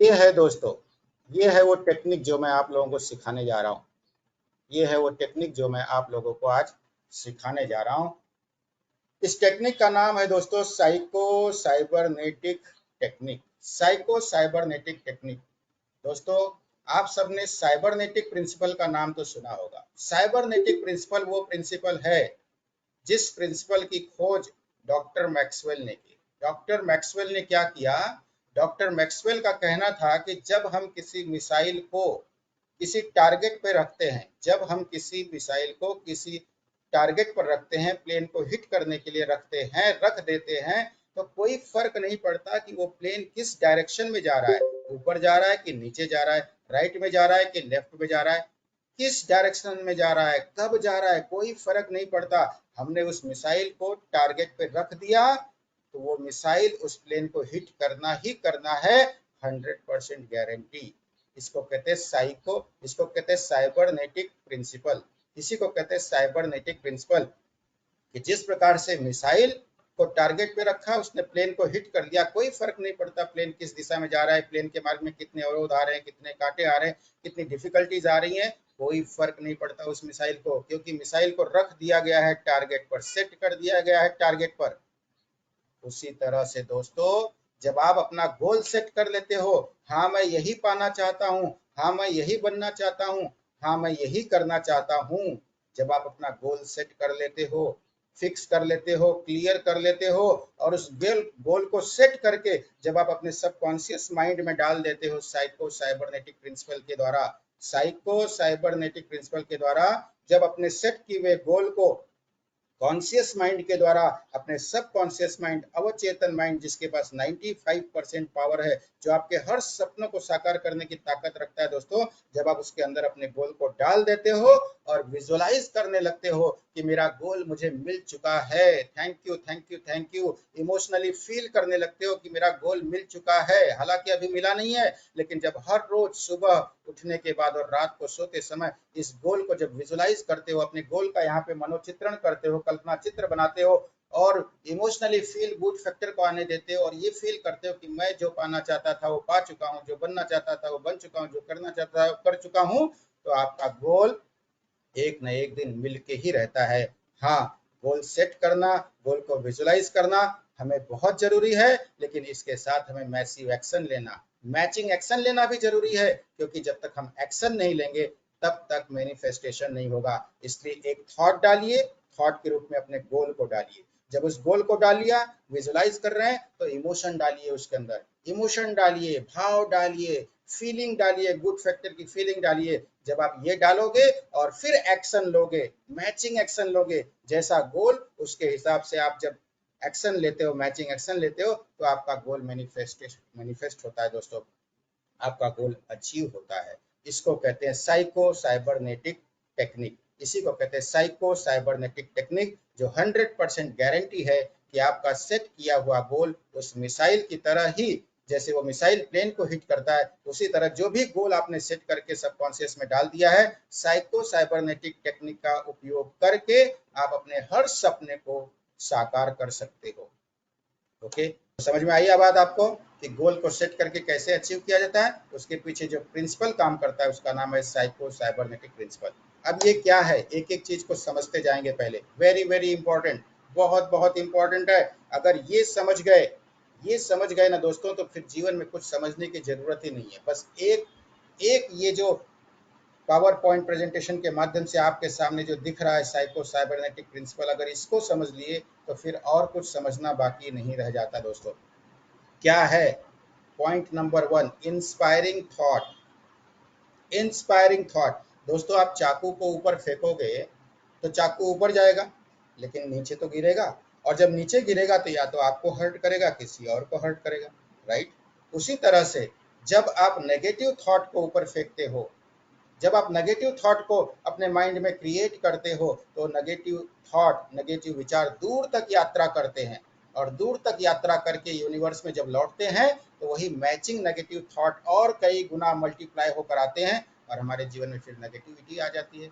ये है दोस्तों, ये है वो टेक्निक जो मैं आप लोगों को सिखाने जा रहा हूँ। ये है वो टेक्निक जो मैं आप लोगों को आज सिखाने जा रहा हूँ। इस टेक्निक का नाम है दोस्तों psycho cybernetic technique. Psycho cybernetic technique. दोस्तों, आप सबने साइबरनेटिक प्रिंसिपल का नाम तो सुना होगा। साइबरनेटिक प्रिंसिपल वो प्रिंसिपल है जिस प्रिंसिपल की खोज डॉक्टर मैक्सवेल ने की। डॉक्टर मैक्सवेल ने क्या किया? डॉक्टर मैक्सवेल का कहना था कि जब हम किसी मिसाइल को किसी टारगेट पे रखते हैं, जब हम किसी मिसाइल को किसी टारगेट पर रखते हैं, प्लेन को हिट करने के लिए रखते हैं, रख देते हैं, तो कोई फर्क नहीं पड़ता कि वो प्लेन किस डायरेक्शन में जा रहा है, ऊपर जा रहा है कि नीचे जा रहा है, राइट में जा रहा है कि लेफ्ट में जा रहा है, किस डायरेक्शन में जा रहा है, कब जा रहा है, कोई फर्क नहीं पड़ता। हमने उस मिसाइल को टारगेट पे रख दिया तो वो मिसाइल उस प्लेन को हिट करना ही करना है, 100% गारंटी। इसको कहते हैं साइको, इसको कहते हैं साइबरनेटिक प्रिंसिपल। इसी को कहते हैं साइबरनेटिक प्रिंसिपल कि जिस प्रकार से मिसाइल को टारगेट पे रखा, उसने प्लेन को हिट कर दिया, कोई फर्क नहीं पड़ता प्लेन किस दिशा में जा रहा है, प्लेन के मार्ग में कितने अवरोध आ रहे हैं, कितने कांटे आ रहे हैं, कितनी डिफिकल्टीज आ रही हैं, कोई फर्क नहीं पड़ता उस मिसाइल को, क्योंकि मिसाइल को रख दिया गया है टारगेट पर, सेट कर दिया गया है टारगेट पर। उसी तरह से दोस्तों, जब आप अपना गोल सेट कर लेते हो, हाँ मैं यही पाना चाहता हूँ, हाँ मैं यही बनना चाहता हूँ, हाँ मैं यही करना चाहता हूँ, जब आप अपना गोल सेट कर लेते हो, फिक्स कर लेते हो, क्लियर कर लेते हो, और उस गोल को सेट करके जब आप अपने सबकॉन्शियस माइंड में डाल देते हो साइको साइबरनेटिक प्रिंसिपल के द्वारा, साइको साइबरनेटिक प्रिंसिपल के द्वारा जब अपने सेट किए हुए गोल को कॉन्शियस माइंड के द्वारा, अपने सब कॉन्शियस माइंड, अवचेतन माइंड जिसके पास 95% पावर है, जो आपके हर सपनों को साकार करने की ताकत रखता है दोस्तों, जब आप उसके अंदर अपने गोल को डाल देते हो और विजुअलाइज करने लगते हो कि मेरा गोल मुझे मिल चुका है, thank you thank you thank you, emotionally feel करने लगते हो कि मेरा गोल मिल चुका है, हालांकि अभी मिला नहीं है, लेकिन जब हर रोज सुबह उठने के बाद और रात को सोते समय इस गोल को जब विजुअलाइज करते हो, अपने गोल का यहाँ पे मनोचित्रण करते हो, कल्पना चित्र बनाते हो, और इमोशनली फील गुड फैक्टर को आने देते हो, और ये फील करते हो कि मैं जो पाना चाहता था वो पा चुका हूँ, जो बनना चाहता था वो बन चुका हूँ, जो करना चाहता था वो कर चुका हूँ, तो आपका गोल एक न एक दिन मिल के ही रहता है। हाँ, गोल सेट करना, गोल को विजुअलाइज करना हमें बहुत जरूरी है, लेकिन इसके साथ हमें मैसिव एक्शन लेना, मैचिंग एक्शन लेना भी जरूरी है, क्योंकि जब तक हम एक्शन नहीं लेंगे तब तक मैनिफेस्टेशन नहीं होगा। इसलिए एक थॉट डालिए, थॉट के रूप में अपने गोल को डालिए, जब उस गोल को डाल लिया, विजुअलाइज कर रहे हैं, तो इमोशन डालिए उसके अंदर, इमोशन डालिए, भाव डालिए, फीलिंग डालिए, गुड फैक्टर की फीलिंग डालिए। जब आप ये डालोगे और फिर एक्शन लोगे, मैचिंग एक्शन लोगे, जैसा गोल उसके हिसाब से आप जब एक्शन लेते हो, मैचिंग एक्शन लेते हो, तो आपका गोल मैनिफेस्ट होता है दोस्तों, आपका गोल अचीव होता है। इसको कहते हैं साइको साइबरनेटिक टेक्निक। इसी को कहते हैं साइको साइबरनेटिक टेक्निक, जो 100% गारंटी है कि आपका सेट किया हुआ गोल उस मिसाइल की तरह ही, जैसे वो मिसाइल प्लेन को हिट करता है, उसी तरह जो भी गोल आपने सेट करके सबकॉन्शियस में डाल दिया है, साइको साइबरनेटिक टेक्निक का उपयोग करके आप अपने हर सपने को साकार कर सकते हो। ओके, तो समझ में आई बात आपको कि गोल को सेट करके कैसे अचीव किया जाता है? उसके पीछे जो प्रिंसिपल काम करता है उसका नाम है साइको साइबरनेटिक प्रिंसिपल। अब ये क्या है, एक एक चीज को समझते जाएंगे। पहले वेरी वेरी इंपॉर्टेंट, बहुत बहुत इंपॉर्टेंट है। अगर ये समझ गए ना दोस्तों, तो फिर जीवन में कुछ समझने की जरूरत ही नहीं है। बस एक एक ये जो पावर पॉइंट प्रेजेंटेशन के माध्यम से आपके सामने जो दिख रहा है साइको साइबरनेटिक प्रिंसिपल, अगर इसको समझ लिए तो फिर और कुछ समझना बाकी नहीं रह जाता दोस्तों। क्या है? Point number 1, inspiring thought. Inspiring thought दोस्तों, आप चाकू को ऊपर फेंकोगे तो चाकू ऊपर जाएगा, लेकिन नीचे तो गिरेगा, और जब नीचे गिरेगा तो या तो आपको हर्ट करेगा, किसी और को हर्ट करेगा, राइट? उसी तरह से जब आप नेगेटिव थॉट को ऊपर फेंकते हो, जब आप नेगेटिव थॉट को अपने माइंड में क्रिएट करते हो, तो नेगेटिव थॉट, नेगेटिव विचार दूर तक यात्रा करते हैं, और दूर तक यात्रा करके यूनिवर्स में जब लौटते हैं तो वही मैचिंग नेगेटिव थॉट और कई गुना मल्टीप्लाई होकर आते हैं, और हमारे जीवन में फिर नेगेटिविटी आ जाती है।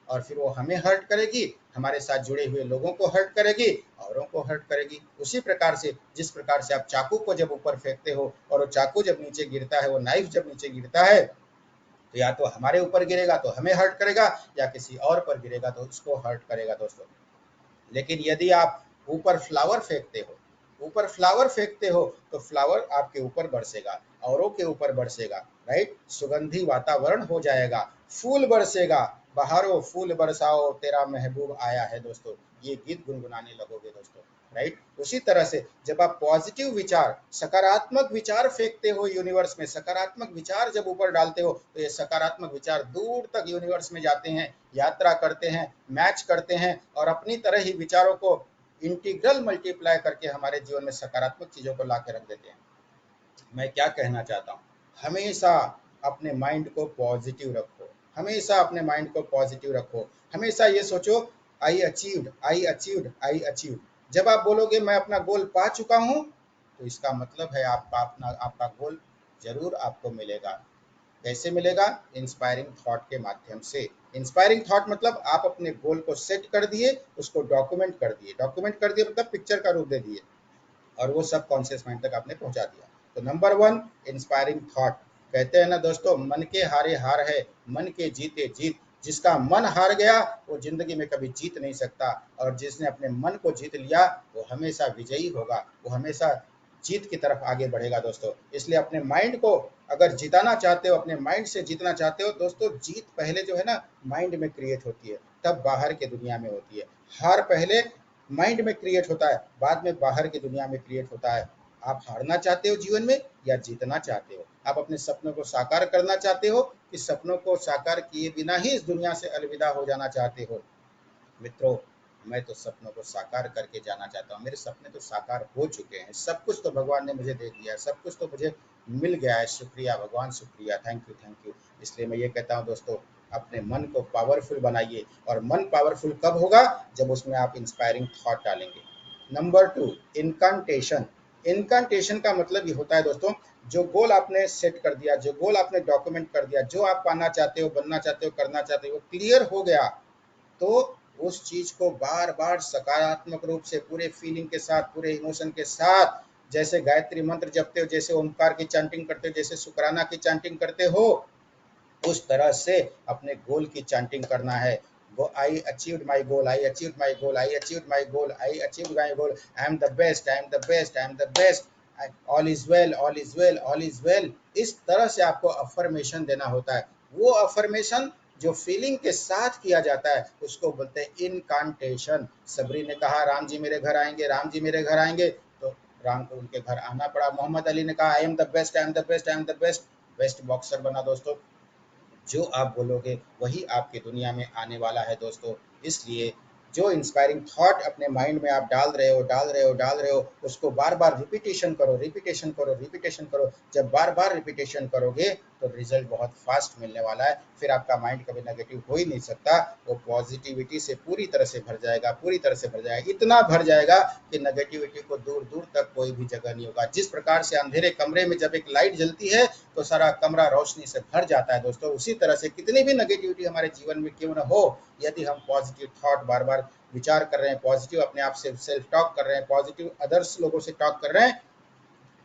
और फिर वो हमें हर्ट करेगी, हमारे साथ जुड़े हुए लोगों को हर्ट करेगी, औरों को हर्ट करेगी। उसी प्रकार से जिस प्रकार से आप चाकू को जब ऊपर फेंकते हो और वो चाकू जब नीचे गिरता है, वो नाइफ जब नीचे गिरता है, तो या तो हमारे ऊपर गिरेगा तो हमें हर्ट करेगा, या किसी और पर गिरेगा तो उसको हर्ट करेगा दोस्तों। लेकिन यदि आप ऊपर फ्लावर फेंकते हो, ऊपर फ्लावर फेंकते हो, तो फ्लावर आपके ऊपर बरसेगा, औरों के ऊपर बरसेगा, राइट। सुगंधी वातावरण हो जाएगा, फूल बरसेगा, बहारो फूल बरसाओ तेरा महबूब आया है दोस्तों, ये गीत गुनगुनाने लगोगे दोस्तों, राइट। उसी तरह से जब आप पॉजिटिव विचार, सकारात्मक विचार फेंकते हो यूनिवर्स में, सकारात्मक विचार जब ऊपर डालते हो, तो ये सकारात्मक विचार दूर तक यूनिवर्स में जाते हैं, यात्रा करते हैं, मैच करते हैं, और अपनी तरह ही विचारों को इंटीग्रल मल्टीप्लाई करके हमारे जीवन में सकारात्मक चीजों को ला के रख देते हैं। मैं क्या कहना चाहता हूँ, हमेशा अपने माइंड को पॉजिटिव रखो, हमेशा अपने माइंड को पॉजिटिव रखो, हमेशा ये सोचो आई अचीव्ड, आई अचीव्ड, आई अचीव्ड। जब आप बोलोगे मैं अपना गोल पा चुका हूँ, तो इसका मतलब है आपका गोल जरूर आपको मिलेगा। कैसे मिलेगा? इंस्पायरिंग थॉट के माध्यम से। इंस्पायरिंग थॉट मतलब आप अपने गोल को सेट कर दिए, उसको डॉक्यूमेंट कर दिए, डॉक्यूमेंट कर दिए मतलब पिक्चर का रूप दे दिए, और वो सब कॉन्शियस माइंड तक आपने पहुंचा दिया। तो नंबर वन, इंस्पायरिंग थॉट। कहते हैं ना दोस्तों, मन के हारे हार है, मन के जीते जीत। जिसका मन हार गया वो जिंदगी में कभी जीत नहीं सकता, और जिसने अपने मन को जीत लिया वो हमेशा विजयी होगा, वो हमेशा जीत की तरफ आगे बढ़ेगा दोस्तों। इसलिए अपने माइंड को अगर जिताना चाहते हो, अपने माइंड से जीतना चाहते हो दोस्तों, जीत पहले जो है ना माइंड में क्रिएट होती है, तब बाहर के दुनिया में होती है। हार पहले माइंड में क्रिएट होता है, बाद में बाहर की दुनिया में क्रिएट होता है। आप हारना चाहते हो जीवन में या जीतना चाहते हो? आप अपने सपनों को साकार करना चाहते हो कि सपनों को साकार किए बिना ही इस दुनिया से अलविदा हो जाना चाहते हो? मित्रों, मैं तो सपनों को साकार करके जाना चाहता हूँ। मेरे सपने तो साकार हो चुके हैं, सब कुछ तो भगवान ने मुझे दे दिया है, सब कुछ तो मुझे मिल गया है। शुक्रिया भगवान, शुक्रिया, थैंक यू, थैंक यू। इसलिए मैं ये कहता हूँ दोस्तों, अपने मन को पावरफुल बनाइए। और मन पावरफुल कब होगा? जब उसमें आप इंस्पायरिंग थॉट डालेंगे। Number two, incantation. इनकांटेशन का मतलब ये होता है दोस्तों, जो गोल आपने सेट कर दिया, जो गोल आपने डॉक्यूमेंट कर दिया, जो आप पाना चाहते हो, बनना चाहते हो, करना चाहते हो, वो क्लियर हो गया, तो उस चीज को बार बार सकारात्मक रूप से, पूरे फीलिंग के साथ, पूरे इमोशन के साथ, जैसे गायत्री मंत्र जपते हो, जैसे ओमकार की चैंटिंग करते हो, जैसे शुक्राना की चैंटिंग करते हो, उस तरह से अपने गोल की चैंटिंग करना है। वो I achieved my goal, I achieved my goal, I achieved my goal, I achieved my goal, I am the best, I am the best, I am the best, all is well, all is well, all is well. इस तरह से आपको affirmation देना होता है। वो affirmation जो feeling के साथ किया जाता है उसको बोलते हैं इनकांटेशन। सबरी ने कहा राम जी मेरे घर आएंगे, राम जी मेरे घर आएंगे, तो राम को उनके घर आना पड़ा। मोहम्मद अली ने कहा आई am the best, I am the best, I am the best, best boxer बना दोस्तों। जो आप बोलोगे वही आपकी दुनिया में आने वाला है दोस्तों। इसलिए जो इंस्पायरिंग थॉट अपने माइंड में आप डाल रहे हो, डाल रहे हो, डाल रहे हो, उसको बार बार रिपीटेशन करो, रिपीटेशन करो, रिपीटेशन करो। जब बार बार रिपीटेशन करोगे तो रिजल्ट बहुत फास्ट मिलने वाला है। फिर आपका माइंड कभी नेगेटिव हो ही नहीं सकता, वो पॉजिटिविटी से पूरी तरह से भर जाएगा, पूरी तरह से भर जाएगा, इतना भर जाएगा कि नेगेटिविटी को दूर दूर तक कोई भी जगह नहीं होगा। जिस प्रकार से अंधेरे कमरे में जब एक लाइट जलती है तो सारा कमरा रोशनी से भर जाता है दोस्तों, उसी तरह से कितनी भी नेगेटिविटी हमारे जीवन में क्यों ना हो, यदि हम पॉजिटिव थॉट बार बार विचार कर रहे हैं, पॉजिटिव अपने आप से सेल्फ टॉक कर रहे हैं, पॉजिटिव अदर्स लोगों से टॉक कर रहे हैं,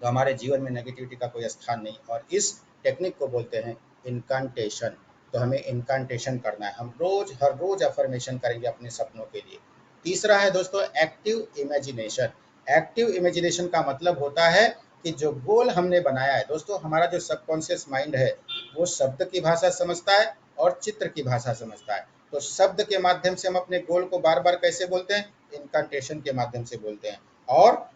तो हमारे जीवन में नेगेटिविटी का कोई स्थान नहीं। और इस टेक्निक को बोलते हैं इनकांटेशन। तो हमें इनकांटेशन करना है, हम रोज हर रोज अफर्मेशन करेंगे अपने सपनों के लिए। तीसरा है दोस्तों एक्टिव इमेजिनेशन। एक्टिव इमेजिनेशन का मतलब होता है कि जो गोल हमने बनाया है दोस्तों, हमारा जो सबकॉन्शियस माइंड है वो शब्द की भाषा समझता है और चित्र की भाषा समझता है। तो शब्द के माध्यम से हम अपने गोल को बार बार कैसे बोलते हैं? इनकांटेशन के माध्यम से बोलते हैं। और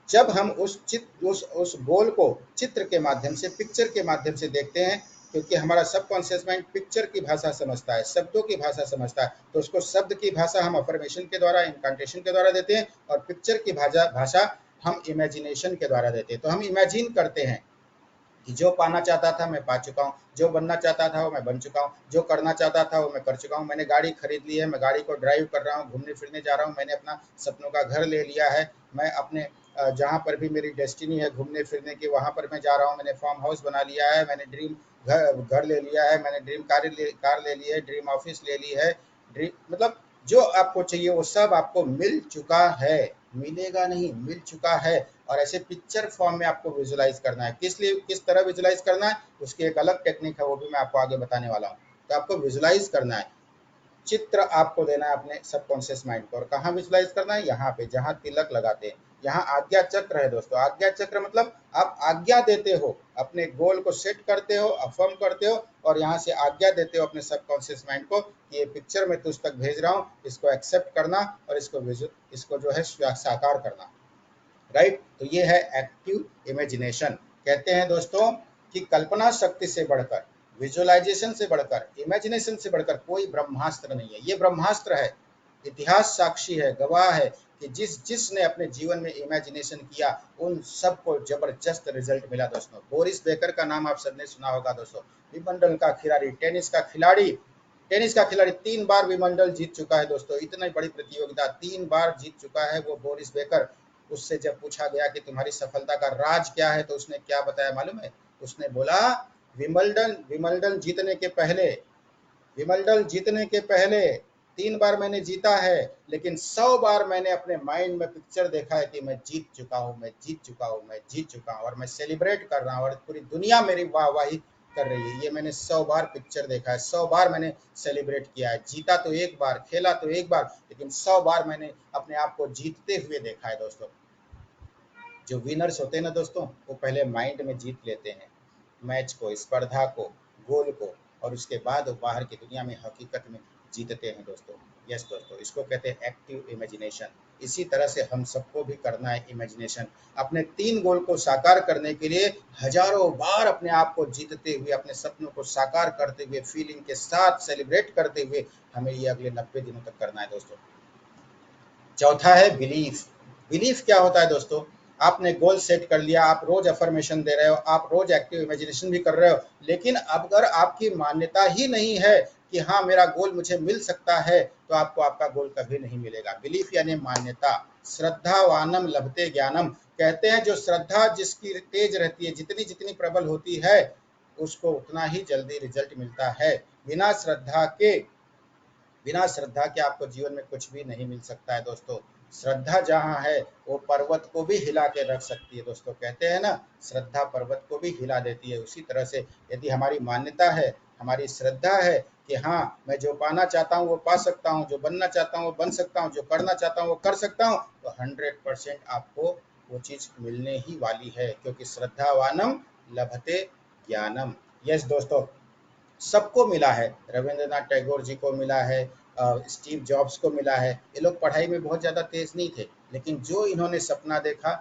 जब हम उस गोल को चित्र के माध्यम से, पिक्चर के माध्यम से देखते हैं, क्योंकि हमारा सबकॉन्शियस माइंड पिक्चर की भाषा समझता है, शब्दों की भाषा समझता है, तो उसको शब्द की भाषा हम अफर्मेशन के द्वारा, इनकांटेशन के द्वारा देते हैं, और पिक्चर की भाषा हम इमेजिनेशन के द्वारा देते हैं। तो हम इमेजिन करते हैं कि जो पाना चाहता था मैं पा चुका हूँ, जो बनना चाहता था वो मैं बन चुका हूँ, जो करना चाहता था वो मैं कर चुका हूँ। मैंने गाड़ी खरीद ली है, मैं गाड़ी को ड्राइव कर रहा हूँ, घूमने फिरने जा रहा हूँ, मैंने अपना सपनों का घर ले लिया है। मैं अपने जहाँ पर भी मेरी डेस्टिनी है घूमने फिरने की, वहाँ पर मैं जा रहा हूँ। मैंने फार्म हाउस बना लिया है, मैंने ड्रीम घर ले लिया है, मैंने ड्रीम कार ले ली है, ड्रीम ऑफिस ले ली है, मतलब जो आपको चाहिए वो सब आपको मिल चुका है, मिलेगा नहीं, मिल चुका है। और ऐसे पिक्चर फॉर्म में आपको विजुलाइज करना है। किस लिए, किस तरह विजुलाइज करना है, उसकी एक अलग टेक्निक है, वो भी मैं आपको आगे बताने वाला हूँ। तो आपको विजुलाइज करना है, चित्र आपको देना है अपने सबकॉन्शियस माइंड को। और कहाँ विजुलाइज करना है, यहाँ पे जहाँ तिलक लगाते हैं, यहाँ आज्ञा चक्र है दोस्तों। आज्ञा चक्र मतलब आप आज्ञा देते हो, अपने गोल को सेट करते हो, अफर्म करते हो, और यहाँ से आज्ञा देते हो अपने सबकॉन्शियस माइंड को कि ये पिक्चर मैं तुझ तक भेज रहा हूँ, इसको एक्सेप्ट करना और इसको जो है साकार करना। राइट, तो ये है एक्टिव इमेजिनेशन। कहते हैं दोस्तों कि कल्पना शक्ति से बढ़कर, विजुअलाइजेशन से बढ़कर, इमेजिनेशन से बढ़कर कोई ब्रह्मास्त्र नहीं है। ये ब्रह्मास्त्र है, इतिहास साक्षी है, गवाह है कि जिसने अपने जीवन में इमेजिनेशन किया उन सबको जबरदस्त रिजल्ट मिला दोस्तों। बोरिस बेकर का नाम आप सबने सुना होगा दोस्तों, विंबलडन का खिलाड़ी, टेनिस का खिलाड़ी 3 बार विंबलडन जीत चुका है दोस्तों। इतनी बड़ी प्रतियोगिता 3 बार जीत चुका है वो बोरिस बेकर। उससे जब पूछा गया कि तुम्हारी सफलता का राज क्या है, तो उसने क्या बताया मालूम है? उसने बोला विंबलडन विंबलडन जीतने के पहले विंबलडन जीतने के पहले 3 बार मैंने जीता है, लेकिन 100 बार मैंने अपने माइंड में पिक्चर देखा है कि मैं जीत चुका हूँ, मैं जीत चुका हूँ, मैं जीत चुका हूँ, और मैं सेलिब्रेट कर रहा हूँ और पूरी दुनिया मेरी वाहवाही कर रही है। ये मैंने 100 बार पिक्चर देखा है, 100 बार मैंने सेलिब्रेट किया है। जीता तो एक बार, खेला तो एक बार, लेकिन 100 बार मैंने अपने आप को जीतते हुए देखा है दोस्तों। जो विनर्स होते हैं ना दोस्तों, वो पहले माइंड में जीत लेते हैं मैच को, स्पर्धा को, गोल को, और उसके बाद वो बाहर की दुनिया में हकीकत में जीतते हैं दोस्तों। यस दोस्तों, इसको कहते हैं एक्टिव इमेजिनेशन। इसी तरह से हम सबको भी करना है इमेजिनेशन। अपने 3 गोल को साकार करने के लिए हजारों बार अपने आप को जीतते हुए, अपने सपनों को साकार करते हुए, फीलिंग के साथ सेलिब्रेट करते हुए हमें ये अगले 90 दिनों तक करना है दोस्तों। चौथा है बिलीफ। बिलीफ क्या होता है दोस्तों? आपने गोल सेट कर लिया, आप रोज अफर्मेशन दे रहे हो, आप रोज एक्टिव इमेजिनेशन भी कर रहे हो, लेकिन अगर आपकी मान्यता ही नहीं है कि हाँ मेरा गोल मुझे मिल सकता है, तो आपको आपका गोल कभी नहीं मिलेगा। बिलीफ यानी मान्यता। श्रद्धावानम लभते ज्ञानम। कहते हैं जो श्रद्धा जिसकी तेज रहती है, जितनी जितनी प्रबल होती है, उसको उतना ही जल्दी रिजल्ट मिलता है। बिना श्रद्धा के बिना श्रद्धा के आपको जीवन में कुछ भी नहीं मिल सकता है दोस्तों। श्रद्धा जहाँ है वो पर्वत को भी हिला के रख सकती है दोस्तों। कहते हैं ना, श्रद्धा पर्वत को भी हिला देती है। उसी तरह से यदि हमारी मान्यता है, हमारी श्रद्धा है कि हाँ मैं जो पाना चाहता हूँ वो पा सकता हूँ, जो बनना चाहता हूँ वो बन सकता हूँ, जो करना चाहता हूँ वो कर सकता हूँ, तो 100% आपको वो चीज मिलने ही वाली है, क्योंकि श्रद्धावानम लभते ज्ञानम। यस दोस्तों, सबको मिला है। रविंद्रनाथ टैगोर जी को मिला है, स्टीव जॉब्स को मिला है। ये लोग पढ़ाई में बहुत ज़्यादा तेज नहीं थे, लेकिन जो इन्होंने सपना देखा,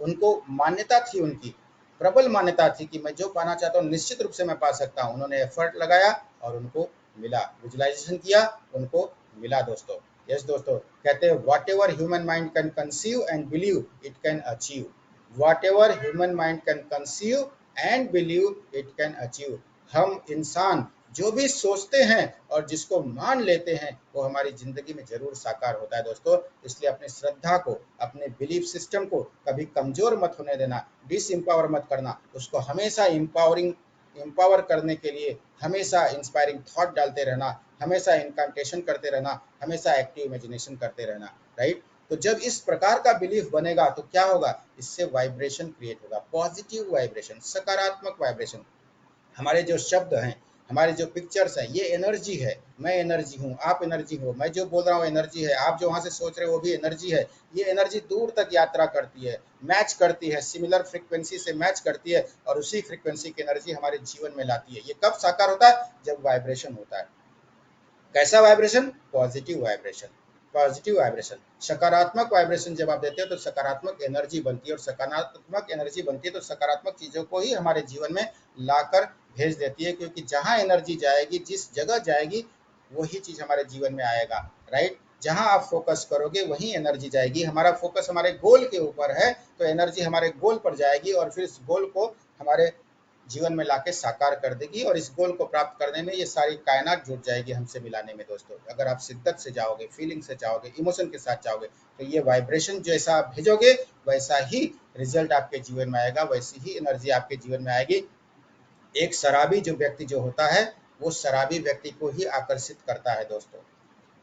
उनको मान्यता थी, उनकी प्रबल मान्यता थी कि मैं जो पाना चाहता हूँ निश्चित रूप से मैं पा सकता हूँ। उन्होंने एफर्ट लगाया और उनको मिला, विजुलाइजेशन किया, उनको मिला दोस्तों। यस दोस्तों, कहते हैं what ever human mind can conceive and believe it can achieve. What ever human mind can conceive and believe it can achieve. हम इंसान जो भी सोचते हैं और जिसको मान लेते हैं वो हमारी जिंदगी में जरूर साकार होता है दोस्तों। इसलिए अपनी श्रद्धा को, अपने बिलीफ सिस्टम को कभी कमजोर मत होने देना, डिस एम्पावर मत करना। उसको हमेशा एम्पावर करने के लिए हमेशा इंस्पायरिंग थॉट डालते रहना, हमेशा इनकांटेशन करते रहना, हमेशा एक्टिव इमेजिनेशन करते रहना। राइट, तो जब इस प्रकार का बिलीफ बनेगा तो क्या होगा, इससे वाइब्रेशन क्रिएट होगा, पॉजिटिव वाइब्रेशन, सकारात्मक वाइब्रेशन। हमारे जो शब्द हैं, हमारे जो पिक्चर्स हैं, ये एनर्जी है। मैं एनर्जी हूँ, आप एनर्जी हो, मैं जो बोल रहा हूँ एनर्जी है, आप जो वहाँ से सोच रहे हो वो भी एनर्जी है। ये एनर्जी दूर तक यात्रा करती है, मैच करती है, सिमिलर फ्रीक्वेंसी से मैच करती है, और उसी फ्रीक्वेंसी की एनर्जी हमारे जीवन में लाती है। ये कब साकार होता है? जब वाइब्रेशन होता है। कैसा vibration? Positive vibration. Positive vibration, सकारात्मक वाइब्रेशन जब आप देते हो तो सकारात्मक एनर्जी बनती है, और सकारात्मक एनर्जी बनती है तो सकारात्मक चीजों को ही हमारे जीवन में लाकर भेज देती है, क्योंकि जहां एनर्जी जाएगी, जिस जगह जाएगी, वही चीज हमारे जीवन में आएगा। राइट, जहां आप फोकस करोगे वहीं एनर्जी जाएगी। हमारा फोकस हमारे गोल के ऊपर है तो एनर्जी हमारे गोल पर जाएगी, और फिर इस गोल को हमारे जीवन में लाके साकार कर देगी, और इस गोल को प्राप्त करने में ये सारी कायनात जुट जाएगी हमसे मिलाने में दोस्तों। अगर आप शिद्दत से जाओगे, फीलिंग से जाओगे, इमोशन के साथ जाओगे, तो ये वाइब्रेशन जैसा आप भेजोगे वैसा ही रिजल्ट आपके जीवन में आएगा, वैसी ही एनर्जी आपके जीवन में आएगी। एक शराबी जो व्यक्ति जो होता है, वो शराबी व्यक्ति को ही आकर्षित करता है दोस्तों।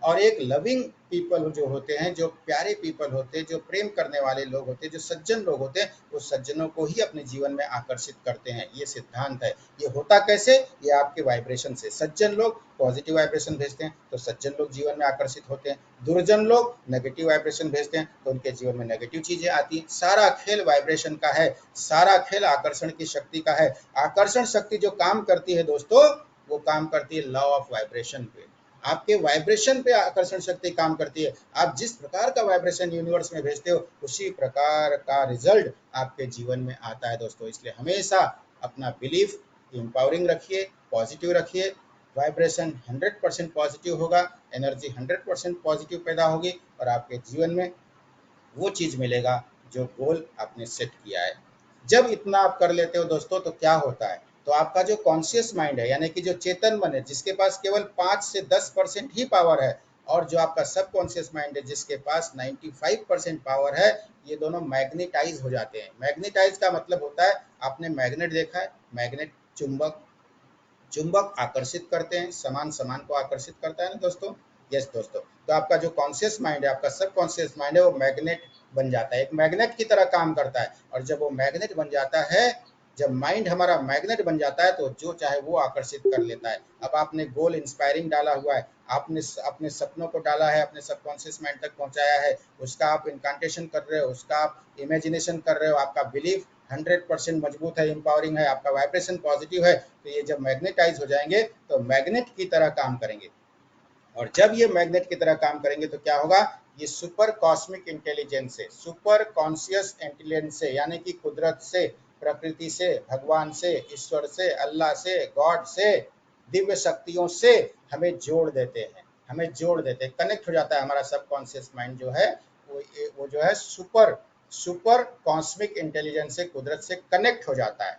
और एक लविंग पीपल जो होते हैं, जो प्यारे पीपल होते हैं, जो प्रेम करने वाले लोग होते हैं, जो सज्जन लोग होते हैं, वो सज्जनों को ही अपने जीवन में आकर्षित करते हैं। ये सिद्धांत है। ये होता कैसे? ये आपके वाइब्रेशन से। सज्जन लोग पॉजिटिव वाइब्रेशन भेजते हैं तो सज्जन लोग जीवन में आकर्षित होते हैं। दुर्जन लोग नेगेटिव वाइब्रेशन भेजते हैं तो उनके जीवन में नेगेटिव चीजें आती हैं। सारा खेल वाइब्रेशन का है, सारा खेल आकर्षण की शक्ति का है। आकर्षण शक्ति जो काम करती है दोस्तों, वो काम करती है लॉ ऑफ वाइब्रेशन पे। आपके वाइब्रेशन पे आकर्षण शक्ति काम करती है। आप जिस प्रकार का वाइब्रेशन यूनिवर्स में भेजते हो, उसी प्रकार का रिजल्ट आपके जीवन में आता है दोस्तों। इसलिए हमेशा अपना बिलीफ एम्पावरिंग रखिए, पॉजिटिव रखिए। वाइब्रेशन 100% पॉजिटिव होगा, एनर्जी 100% पॉजिटिव पैदा होगी और आपके जीवन में वो चीज मिलेगा जो गोल आपने सेट किया है। जब इतना आप कर लेते हो दोस्तों, तो क्या होता है? तो आपका जो कॉन्शियस माइंड है, यानी कि जो चेतन मन है, जिसके पास केवल 5 से 10% ही पावर है, और जो आपका सबकॉन्शियस माइंड है, जिसके पास 95% पावर है, ये दोनों मैग्नेटाइज हो जाते हैं। मैग्नेटाइज का मतलब होता है, आपने मैग्नेट देखा है, मैग्नेट, चुंबक, चुंबक आकर्षित करते हैं, समान समान को आकर्षित करता है ना दोस्तों। यस दोस्तों, तो आपका जो कॉन्शियस माइंड है, आपका सबकॉन्शियस माइंड है, वो मैग्नेट बन जाता है, एक मैग्नेट की तरह काम करता है। और जब वो मैग्नेट बन जाता है, जब माइंड हमारा मैग्नेट बन जाता है, तो जो चाहे वो आकर्षित कर लेता है। अब आपने गोल इंस्पायरिंग डाला हुआ है, आपने अपने सपनों को डाला है, अपने सबकॉन्शियस माइंड तक पहुंचाया है, उसका आप इनकांटेशन कर रहे हो, उसका आप इमेजिनेशन कर रहे हो, आपका बिलीफ 100% मजबूत है, एम्पावरिंग है, आपका वाइब्रेशन पॉजिटिव है, तो ये जब मैग्नेटाइज हो जाएंगे तो मैग्नेट की तरह काम करेंगे। और जब ये मैग्नेट की तरह काम करेंगे तो क्या होगा? ये सुपर कॉस्मिक इंटेलिजेंस से, सुपर कॉन्शियस इंटेलिजेंस से, यानी कि कुदरत से, प्रकृति से, भगवान से, ईश्वर से, अल्लाह से, गॉड से, दिव्य शक्तियों से हमें जोड़ देते हैं, हमें जोड़ देते हैं, कनेक्ट हो जाता है हमारा सबकॉन्शियस माइंड जो है, वो जो है सुपर सुपर कॉस्मिक इंटेलिजेंस से, कुदरत से कनेक्ट हो जाता है।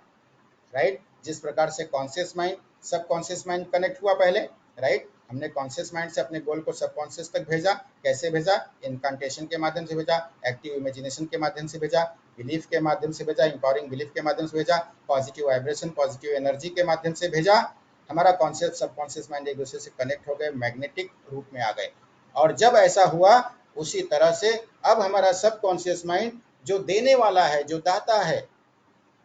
राइट? जिस प्रकार से कॉन्शियस माइंड सब कॉन्शियस माइंड कनेक्ट हुआ पहले, राइट? हमने कॉन्शियस माइंड से अपने गोल को सबकॉन्शियस तक भेजा। कैसे भेजा? इनकांटेशन के माध्यम से भेजा, एक्टिव इमेजिनेशन के माध्यम से भेजा, बिलीफ के माध्यम से भेजा, इंपावरिंग बिलीफ के माध्यम से भेजा, पॉजिटिव वाइब्रेशन, पॉजिटिव एनर्जी के माध्यम से भेजा। हमारा कॉन्शियस सबकॉन्शियस माइंड एक दूसरे से कनेक्ट हो गए, मैग्नेटिक रूप में आ गए। और जब ऐसा हुआ, उसी तरह से अब हमारा सबकॉन्शियस माइंड जो देने वाला है, जो दाता है,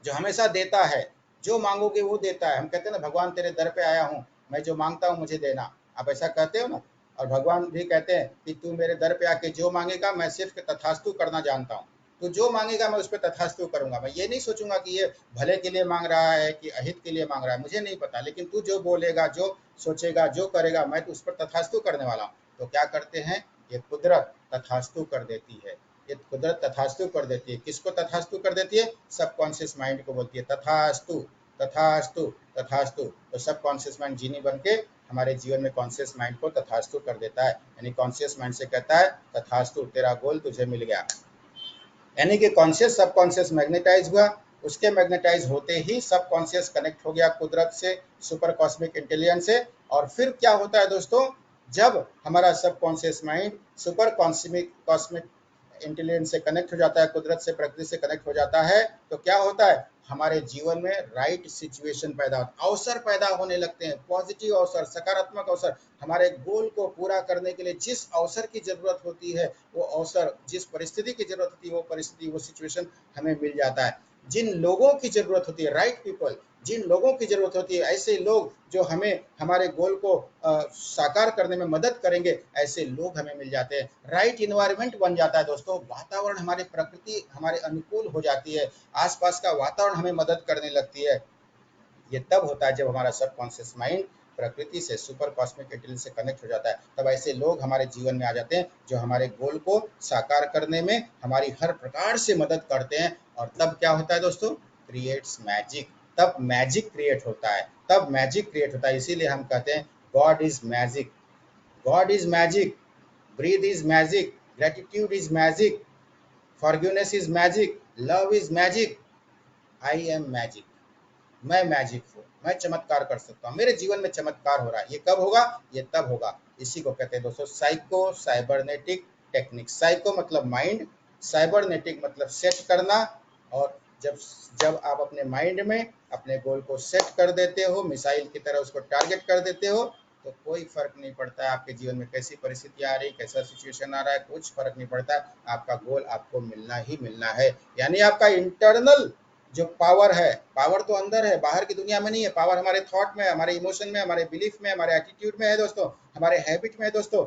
जो हमेशा देता है, जो मांगोगे वो देता है। हम कहते हैं ना, भगवान तेरे दर पे आया हूँ, मैं जो मांगता हूँ मुझे देना। आप ऐसा कहते हो ना? और भगवान भी कहते हैं कि तू मेरे दर पे आके जो मांगेगा, मैं सिर्फ तथास्तु करना जानता हूँ। तू जो मांगेगा मैं उस पर तथास्तु करूंगा। मैं ये नहीं सोचूंगा कि ये भले के लिए मांग रहा है कि अहित के लिए मांग रहा है, मुझे नहीं पता, लेकिन तू जो बोलेगा, जो सोचेगा, जो करेगा, मैं तो उस पर तथास्तु करने वाला हूँ। तो क्या करते हैं? ये कुदरत तथास्तु कर देती है। ये कुदरत तथास्तु कर देती है। किसको तथास्तु कर देती है? सबकॉन्शियस माइंड को बोलती है तथास्तु, तथास्तु, तथास्तु। तो सबकॉन्शियस माइंड जीनी बन के हमारे जीवन में कॉन्शियस माइंड को तथास्तु कर देता है। यानी कॉन्शियस माइंड से कहता है तथास्तु, तेरा गोल तुझे मिल गया। यानी कि कॉन्शियस सबकॉन्शियस मैग्नेटाइज हुआ, उसके मैग्नेटाइज होते ही सबकॉन्शियस कनेक्ट हो गया कुदरत से, सुपर कॉस्मिक इंटेलिजेंस से। और फिर क्या होता है दोस्तों? जब हमारा subconscious mind super cosmic cosmic intelligence से कनेक्ट हो जाता है, कुदरत से, प्रकृति से कनेक्ट हो जाता है, तो क्या होता है? हमारे जीवन में राइट सिचुएशन पैदा होता है, अवसर पैदा होने लगते हैं, पॉजिटिव अवसर, सकारात्मक अवसर। हमारे गोल को पूरा करने के लिए जिस अवसर की जरूरत होती है, वो अवसर, जिस परिस्थिति की जरूरत होती है, वो परिस्थिति, वो सिचुएशन हमें मिल जाता है। जिन लोगों की जरूरत होती है, राइट पीपल, जिन लोगों की जरूरत होती है, ऐसे लोग जो हमें हमारे गोल को साकार करने में मदद करेंगे, ऐसे लोग हमें मिल जाते हैं। राइट इन्वायरमेंट बन जाता है दोस्तों, वातावरण, हमारी प्रकृति हमारे अनुकूल हो जाती है, आसपास का वातावरण हमें मदद करने लगती है। ये तब होता है जब हमारा सबकॉन्शियस माइंड प्रकृति से, सुपर कॉस्मिक इंटेलिजेंस से कनेक्ट हो जाता है। तब ऐसे लोग हमारे जीवन में आ जाते हैं जो हमारे गोल को साकार करने में हमारी हर प्रकार से मदद करते हैं। और तब क्या होता है दोस्तों? Creates magic. तब मैजिक क्रिएट होता है, तब मैजिक क्रिएट होता है। इसीलिए हम कहते हैं God is magic, God is magic, breath is magic, gratitude is magic, forgiveness is magic, love is magic, I am magic. मैं मैजिक हूँ, मैं चमत्कार कर सकता हूँ, मेरे जीवन में चमत्कार हो रहा है। ये कब होगा? ये तब होगा। इसी को कहते हैं दोस्तों साइको साइबरनेटिक टेक्निक। साइको मतलब माइंड, साइबरनेटिक मतलब सेट करना। और जब जब आप अपने माइंड में अपने गोल को सेट कर देते हो, मिसाइल की तरह उसको टारगेट कर देते हो, तो कोई फर्क नहीं पड़ता है आपके जीवन में कैसी परिस्थिति आ रही, कैसा सिचुएशन आ रहा है, कुछ फर्क नहीं पड़ता। आपका गोल आपको मिलना ही मिलना है। यानी आपका इंटरनल जो पावर है, पावर तो अंदर है, बाहर की दुनिया में नहीं है। पावर हमारे थॉट में, हमारे इमोशन में, हमारे बिलीफ में, हमारे एटीट्यूड में है दोस्तों, हमारे हैबिट में है दोस्तों।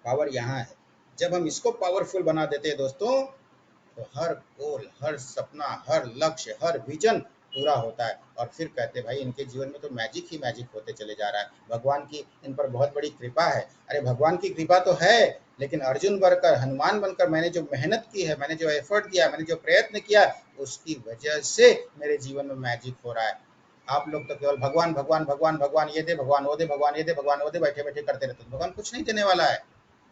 पावर यहाँ है। जब हम इसको पावरफुल बना देते हैं दोस्तों, तो हर गोल, हर सपना, हर लक्ष्य, हर विजन पूरा होता है। और फिर कहते हैं भाई इनके जीवन में तो मैजिक ही मैजिक होते चले जा रहा है, भगवान की इन पर बहुत बड़ी कृपा है। अरे भगवान की कृपा तो है, लेकिन अर्जुन बनकर, हनुमान बनकर मैंने जो मेहनत की है, मैंने जो एफर्ट दिया, मैंने जो प्रयत्न किया, उसकी वजह से मेरे जीवन में मैजिक हो रहा है। आप लोग तो केवल भगवान भगवान भगवान भगवान ये दे, भगवान वो दे, भगवान ये दे, भगवान वो दे, बैठे बैठे करते रहते। भगवान कुछ नहीं देने वाला है।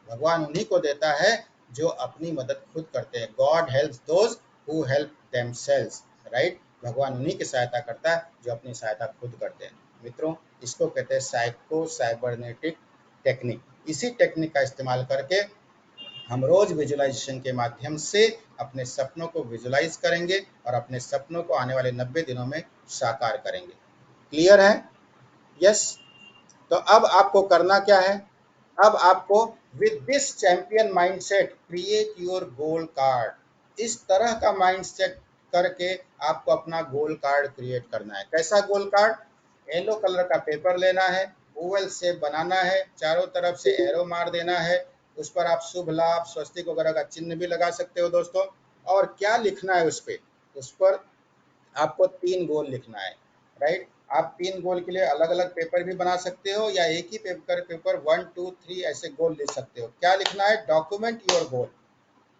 भगवान उन्हीं को देता है जो अपनी मदद खुद करते हैं। God helps those who help themselves, right. भगवान उन्हीं की सहायता करता है जो अपनी सहायता खुद करते हैं। मित्रों, इसको कहते हैं साइको साइबरनेटिक टेक्निक। इसी टेक्निक का इस्तेमाल करके हम रोज विजुअलाइजेशन के माध्यम से अपने सपनों को विजुअलाइज करेंगे और अपने सपनों को आने वाले 90 दिनों में साकार करेंगे। क्लियर है? यस। तो अब आपको करना क्या है? अब आपको with this champion mindset create your goal card. इस तरह का माइंडसेट करके आपको अपना गोल कार्ड क्रिएट करना है। कैसा गोल कार्ड? येलो कलर का पेपर लेना है, ओवल शेप बनाना है, चारों तरफ से एरो मार देना है, उस पर आप शुभ लाभ, स्वस्तिक वगैरह का चिन्ह भी लगा सकते हो दोस्तों। और क्या लिखना है उस पे? उस पर आपको 3 गोल लिखना है, राइट। आप 3 गोल के लिए अलग अलग पेपर भी बना सकते हो, या एक ही पेपर 1 2 3 ऐसे गोल लिख सकते हो। क्या लिखना है? Document your goal.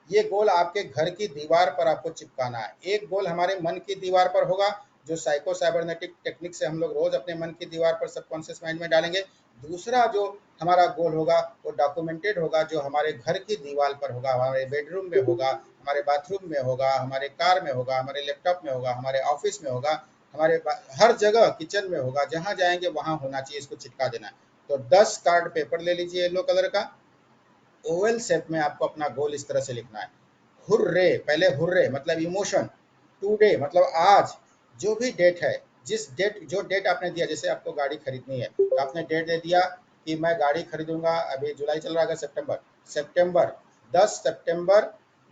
ये गोल आपके घर की दीवार पर आपको चिपकाना है। एक गोल हमारे मन की दीवार पर होगा, जो साइको साइबरनेटिक टेक्निक से हम लोग रोज अपने मन की दीवार पर सबकॉन्शियस माइंड में डालेंगे। दूसरा जो हमारा गोल होगा वो डॉक्यूमेंटेड होगा, जो हमारे घर की दीवार पर होगा, हमारे बेडरूम में होगा, हमारे बाथरूम में होगा, हमारे कार में होगा, हमारे लैपटॉप में होगा, हमारे ऑफिस में होगा, हमारे हर जगह किचन में होगा, जहां जाएंगे वहां होना चाहिए। इसको चिपका देना है। तो 10 कार्ड पेपर ले लीजिए येलो कलर का। ओवल शेप में आपको अपना गोल इस तरह से लिखना है। हुर्रे, पहले हुर्रे मतलब इमोशन, टुडे मतलब आज, जो भी डेट है, जिस डेट, जो डेट आपने दिया, जैसे आपको गाड़ी खरीदनी है तो आपने डेट दे दिया कि मैं गाड़ी खरीदूंगा, अभी जुलाई चल रहा है, सितंबर, सितंबर 10 सितंबर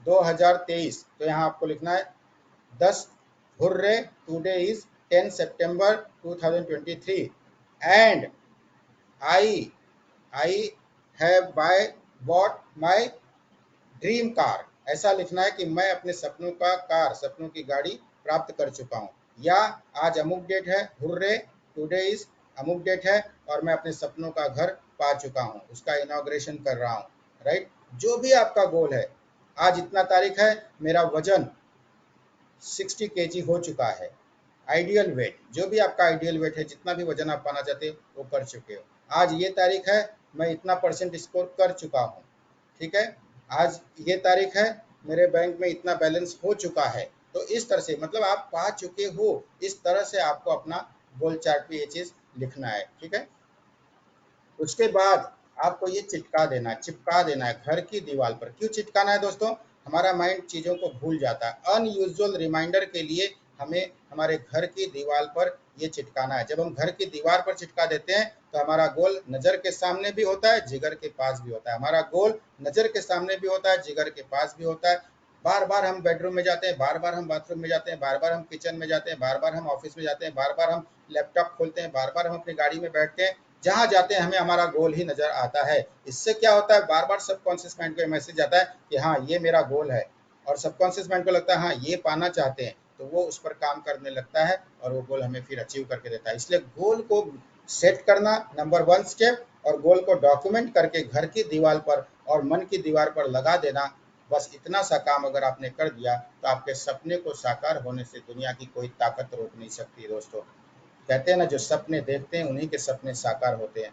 2023। तो यहाँ आपको लिखना है 10 hurray, today is 10 September 2023 and I I have buy bought my dream car. ऐसा लिखना है कि मैं अपने सपनों का कार, सपनों की गाड़ी प्राप्त कर चुका हूँ। या आज अमुक डेट है, हुर्रे, टुडे इज अमुक डेट है, और मैं अपने सपनों का घर पा चुका हूँ, उसका इनॉग्रेशन कर रहा हूँ, राइट। जो भी आपका गोल है, आज इतना तारीख है, मेरा वजन 60 केजी हो चुका है। आइडियल वेट, जो भी आपका आइडियल वेट है, जितना भी वजन आप पाना चाहते हो वो कर चुके हो। आज ये तारीख है, मैं इतना परसेंट स्कोर कर चुका हूँ, ठीक है। आज ये तारीख है, मेरे बैंक में इतना बैलेंस हो चुका है। तो इस तरह से मतलब आप पा चुके हो, इस तरह से आपको अपना गोल चार्ट पे ये चीज लिखना है, ठीक है। उसके बाद आपको ये चिपका देना है घर की दीवार पर। क्यों चिपकाना है दोस्तों? हमारा माइंड चीज़ों को भूल जाता है। अनयूजुअल रिमाइंडर के लिए हमें हमारे घर की दीवार पर ये चिपकाना है। जब हम घर की दीवार पर चिपका देते हैं तो हमारा गोल नज़र के सामने भी होता है, जिगर के पास भी होता है। हमारा गोल नज़र के सामने भी होता है, जिगर के पास भी होता है। बार बार हम बेडरूम में जाते हैं, बार बार हम बाथरूम में जाते हैं, बार बार हम किचन में जाते हैं, बार बार हम ऑफिस में जाते हैं, बार बार हम लैपटॉप खोलते हैं, बार बार हम अपनी गाड़ी में बैठते हैं, जहां जाते हैं हमें हमारा गोल ही नजर आता है। इससे क्या होता है, बार बार सबकॉन्शियस माइंड को मैसेज आता है कि हाँ ये मेरा गोल है, और सबकॉन्शियस माइंड को लगता है हाँ ये पाना चाहते हैं, तो वो उस पर काम करने लगता है और वो गोल हमें फिर अचीव करके देता है। इसलिए गोल को सेट करना नंबर 1 स्टेप, और गोल को डॉक्यूमेंट करके घर की दीवार पर और मन की दीवार पर लगा देना। बस इतना सा काम अगर आपने कर दिया तो आपके सपने को साकार होने से दुनिया की कोई ताकत रोक नहीं सकती दोस्तों। कहते हैं ना, जो सपने देखते हैं उन्हीं के सपने साकार होते हैं।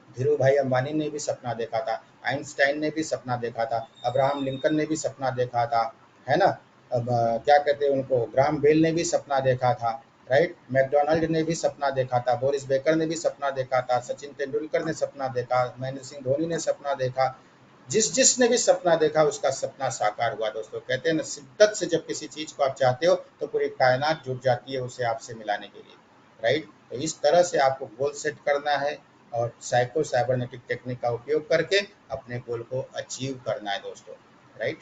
धीरू भाई अंबानी ने भी सपना देखा था, आइंस्टाइन ने भी सपना देखा था, अब्राहम लिंकन ने भी सपना देखा था, है ना। अब क्या कहते हैं उनको, ग्राहम बेल ने भी सपना देखा था, राइट। मैकडोनाल्ड ने भी सपना देखा था, बोरिस बेकर ने भी सपना देखा था, सचिन तेंदुलकर ने सपना देखा, महेंद्र सिंह धोनी ने सपना देखा। जिस जिसने भी सपना देखा उसका सपना साकार हुआ दोस्तों। कहते हैं ना, शिद्दत से जब किसी चीज को आप चाहते हो तो पूरी कायनात जुट जाती है उसे आपसे मिलाने के लिए, राइट। तो इस तरह से आपको गोल सेट करना है, और साइको साइबरनेटिक टेक्निक का उपयोग करके अपने गोल को अचीव करना है दोस्तों, राइट।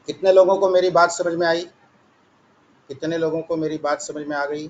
कितने लोगों को मेरी बात समझ में आई? कितने लोगों को मेरी बात समझ में आ गई?